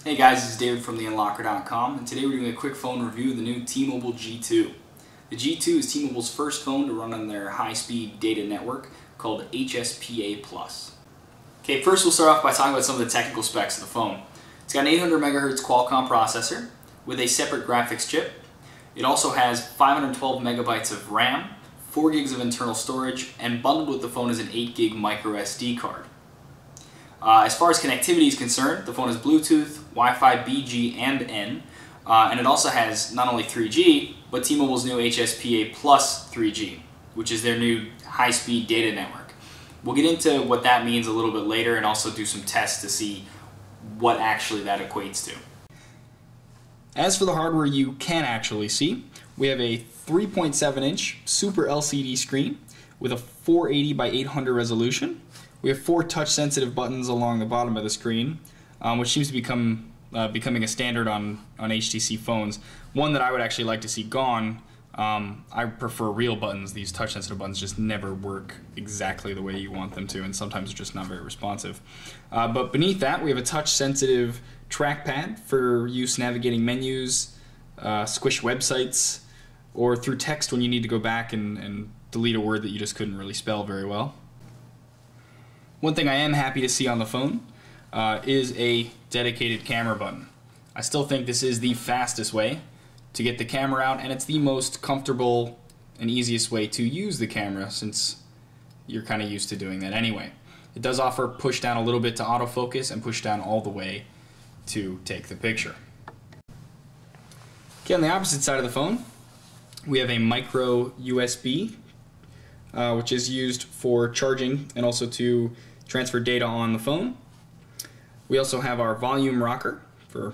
Hey guys, this is David from TheUnlockr.com, and today we're doing a quick phone review of the new T-Mobile G2. The G2 is T-Mobile's first phone to run on their high-speed data network called HSPA+. Okay, first we'll start off by talking about some of the technical specs of the phone. It's got an 800 MHz Qualcomm processor with a separate graphics chip. It also has 512 megabytes of RAM, 4 gigs of internal storage, and bundled with the phone is an 8 gig micro SD card. As far as connectivity is concerned, the phone has Bluetooth, Wi-Fi B, G, and N, and it also has not only 3G, but T-Mobile's new HSPA Plus 3G, which is their new high-speed data network. We'll get into what that means a little bit later and also do some tests to see what actually that equates to. As for the hardware you can actually see, we have a 3.7-inch Super LCD screen with a 480 by 800 resolution. We have 4 touch-sensitive buttons along the bottom of the screen, which seems to becoming a standard on HTC phones. One that I would actually like to see gone. I prefer real buttons. These touch-sensitive buttons just never work exactly the way you want them to, and sometimes they're just not very responsive. But beneath that, we have a touch-sensitive trackpad for use navigating menus, squish websites, or through text when you need to go back and delete a word that you just couldn't really spell very well. One thing I am happy to see on the phone is a dedicated camera button. I still think this is the fastest way to get the camera out, and it's the most comfortable and easiest way to use the camera since you're kind of used to doing that anyway. It does offer push down a little bit to autofocus and push down all the way to take the picture. Okay, on the opposite side of the phone, we have a micro USB, which is used for charging and also to transfer data on the phone. We also have our volume rocker for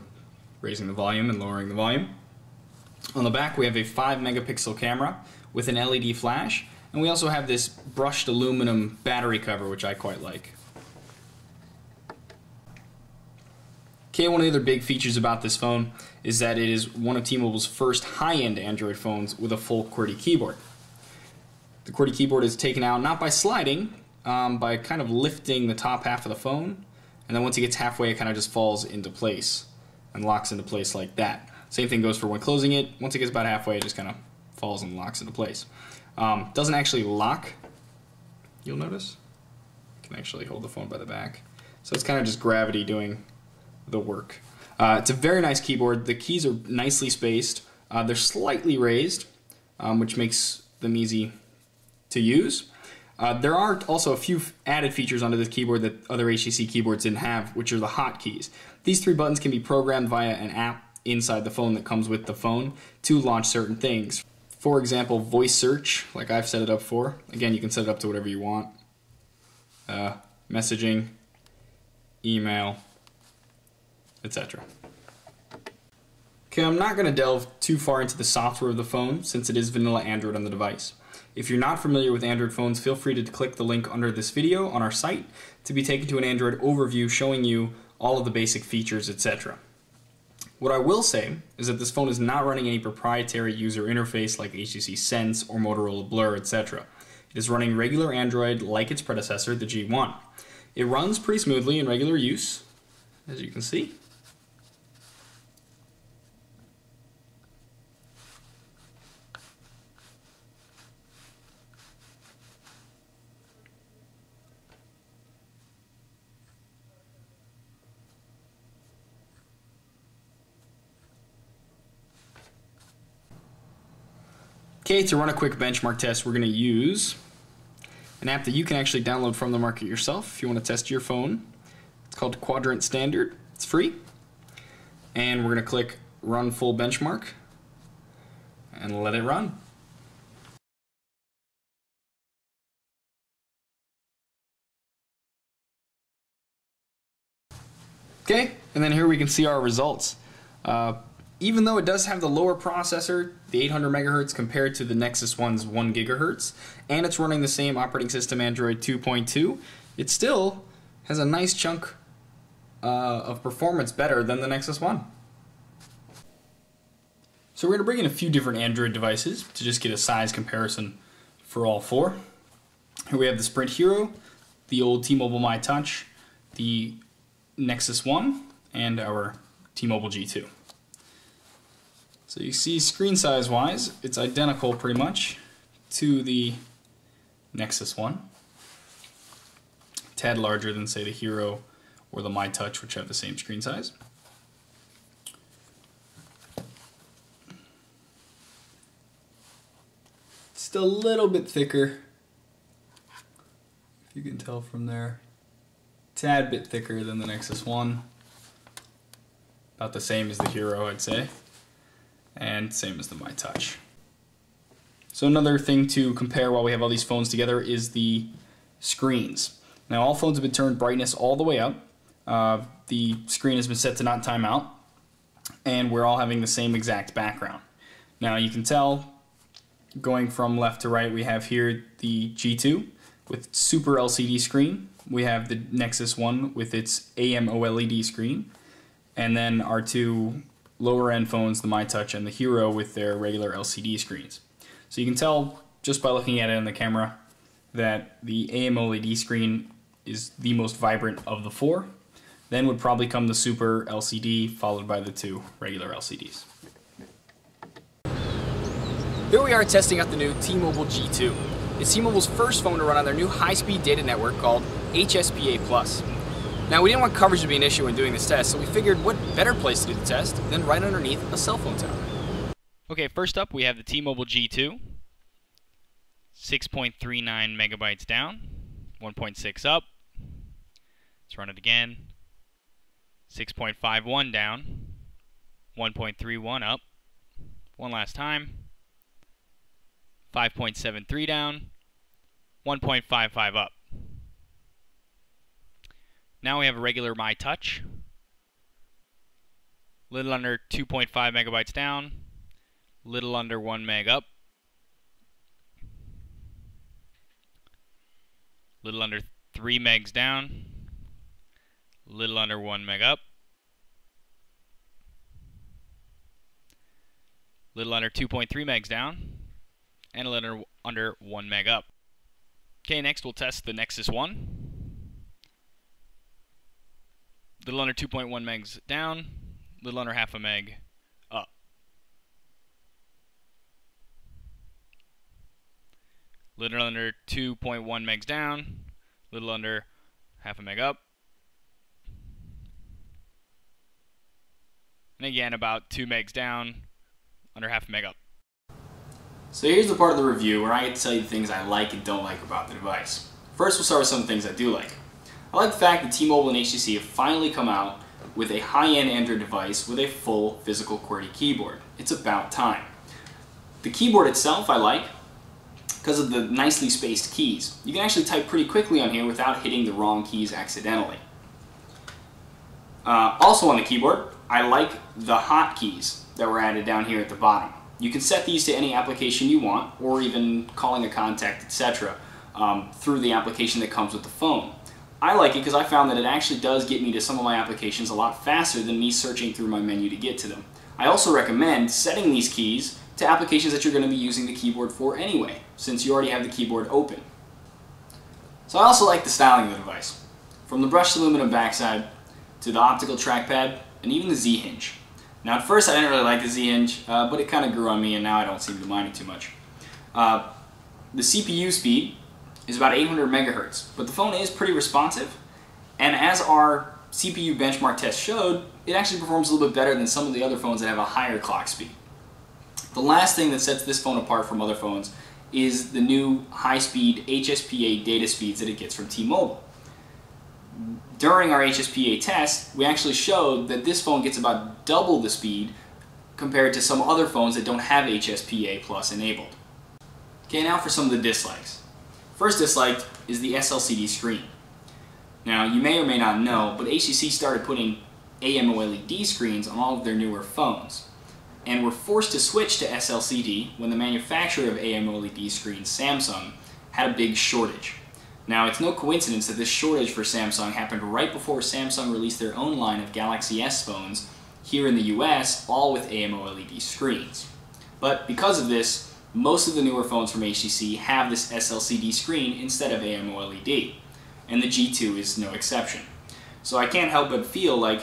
raising the volume and lowering the volume. On the back we have a 5 megapixel camera with an LED flash, and we also have this brushed aluminum battery cover, which I quite like. Okay, one of the other big features about this phone is that it is one of T-Mobile's first high-end Android phones with a full QWERTY keyboard. The QWERTY keyboard is taken out not by sliding, by kind of lifting the top half of the phone, and then once it gets halfway it kind of just falls into place and locks into place like that. Same thing goes for when closing it. Once it gets about halfway it just kind of falls and locks into place. Doesn't actually lock, you'll notice. You can actually hold the phone by the back. So it's kind of just gravity doing the work. It's a very nice keyboard. The keys are nicely spaced. They're slightly raised, which makes them easy to use. There are also a few added features onto this keyboard that other HTC keyboards didn't have, which are the hotkeys. These 3 buttons can be programmed via an app inside the phone that comes with the phone to launch certain things. For example, voice search, like I've set it up for. Again, you can set it up to whatever you want. Messaging, email, etc. Okay, I'm not going to delve too far into the software of the phone since it is vanilla Android on the device. If you're not familiar with Android phones, feel free to click the link under this video on our site to be taken to an Android overview showing you all of the basic features, etc. What I will say is that this phone is not running any proprietary user interface like HTC Sense or Motorola Blur, etc. It is running regular Android like its predecessor, the G1. It runs pretty smoothly in regular use, as you can see. Okay, to run a quick benchmark test, we're going to use an app that you can actually download from the market yourself if you want to test your phone. It's called Quadrant Standard. It's free. And we're going to click Run Full Benchmark and let it run. Okay, and then here we can see our results. Even though it does have the lower processor, the 800 megahertz compared to the Nexus One's 1 gigahertz, and it's running the same operating system Android 2.2, it still has a nice chunk of performance better than the Nexus One. So we're going to bring in a few different Android devices to just get a size comparison for all 4. Here we have the Sprint Hero, the old T-Mobile My Touch, the Nexus One, and our T-Mobile G2. So you see screen size wise, it's identical pretty much to the Nexus One. A tad larger than say the Hero or the My Touch, which have the same screen size. Still a little bit thicker, if you can tell from there. Tad bit thicker than the Nexus One. About the same as the Hero, I'd say. And same as the My Touch. So another thing to compare while we have all these phones together is the screens. Now all phones have been turned brightness all the way up. The screen has been set to not time out. And we're all having the same exact background. Now you can tell, going from left to right, we have here the G2 with Super LCD screen. We have the Nexus One with its AMOLED screen. And then our two lower end phones, the My Touch and the Hero, with their regular LCD screens. So you can tell just by looking at it on the camera that the AMOLED screen is the most vibrant of the four. Then would probably come the Super LCD, followed by the two regular LCDs. Here we are testing out the new T-Mobile G2. It's T-Mobile's first phone to run on their new high-speed data network called HSPA+. Now, we didn't want coverage to be an issue when doing this test, so we figured what better place to do the test than right underneath a cell phone tower. Okay, first up we have the T-Mobile G2. 6.39 megabytes down, 1.6 up. Let's run it again. 6.51 down, 1.31 up. One last time. 5.73 down, 1.55 up. Now we have a regular My Touch. Little under 2.5 megabytes down, little under 1 meg up. Little under 3 megs down, little under 1 meg up. Little under 2.3 megs down, and a little under 1 meg up. Okay, next we'll test the Nexus One. Little under 2.1 megs down, little under half a meg up. Little under 2.1 megs down, little under half a meg up. And again, about 2 megs down, under half a meg up. So here's the part of the review where I get to tell you the things I like and don't like about the device. First, we'll start with some things I do like. I like the fact that T-Mobile and HTC have finally come out with a high-end Android device with a full physical QWERTY keyboard. It's about time. The keyboard itself I like because of the nicely spaced keys. You can actually type pretty quickly on here without hitting the wrong keys accidentally. Also on the keyboard, I like the hotkeys that were added down here at the bottom. You can set these to any application you want, or even calling a contact, etc. Through the application that comes with the phone. I like it because I found that it actually does get me to some of my applications a lot faster than me searching through my menu to get to them. I also recommend setting these keys to applications that you're going to be using the keyboard for anyway, since you already have the keyboard open. So I also like the styling of the device. From the brushed aluminum backside, to the optical trackpad, and even the Z-hinge. Now at first I didn't really like the Z-hinge, but it kind of grew on me and now I don't seem to mind it too much. The CPU speed is about 800 megahertz, but the phone is pretty responsive, and as our CPU benchmark test showed, it actually performs a little bit better than some of the other phones that have a higher clock speed. The last thing that sets this phone apart from other phones is the new high-speed HSPA data speeds that it gets from T-Mobile. During our HSPA test, we actually showed that this phone gets about double the speed compared to some other phones that don't have HSPA Plus enabled. Okay, now for some of the dislikes. First dislike is the SLCD screen. Now, you may or may not know, but HTC started putting AMOLED screens on all of their newer phones, and were forced to switch to SLCD when the manufacturer of AMOLED screens, Samsung, had a big shortage. Now, it's no coincidence that this shortage for Samsung happened right before Samsung released their own line of Galaxy S phones here in the US, all with AMOLED screens. But because of this, most of the newer phones from HTC have this SLCD screen instead of AMOLED, and the G2 is no exception. So I can't help but feel like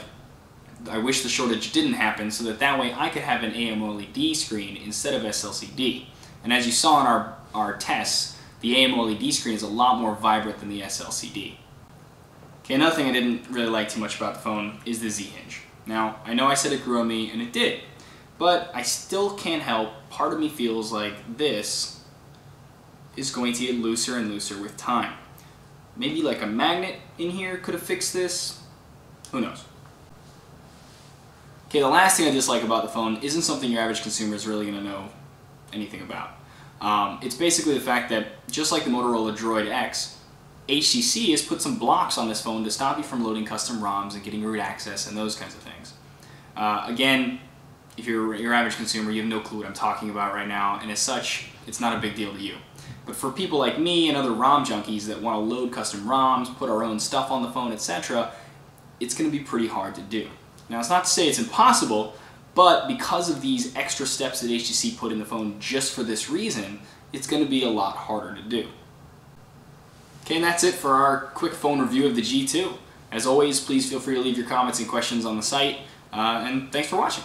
I wish the shortage didn't happen so that way I could have an AMOLED screen instead of SLCD. And as you saw in our tests, the AMOLED screen is a lot more vibrant than the SLCD. Okay, another thing I didn't really like too much about the phone is the Z-hinge. Now, I know I said it grew on me, and it did, but I still can't help, part of me feels like this is going to get looser and looser with time. Maybe like a magnet in here could have fixed this, who knows. Okay, the last thing I dislike about the phone isn't something your average consumer is really going to know anything about. It's basically the fact that, just like the Motorola Droid X, HTC has put some blocks on this phone to stop you from loading custom ROMs and getting root access and those kinds of things. Again, if you're your average consumer, you have no clue what I'm talking about right now, and as such, it's not a big deal to you. But for people like me and other ROM junkies that want to load custom ROMs, put our own stuff on the phone, etc., it's going to be pretty hard to do. Now, it's not to say it's impossible, but because of these extra steps that HTC put in the phone just for this reason, it's going to be a lot harder to do. Okay, and that's it for our quick phone review of the G2. As always, please feel free to leave your comments and questions on the site, and thanks for watching.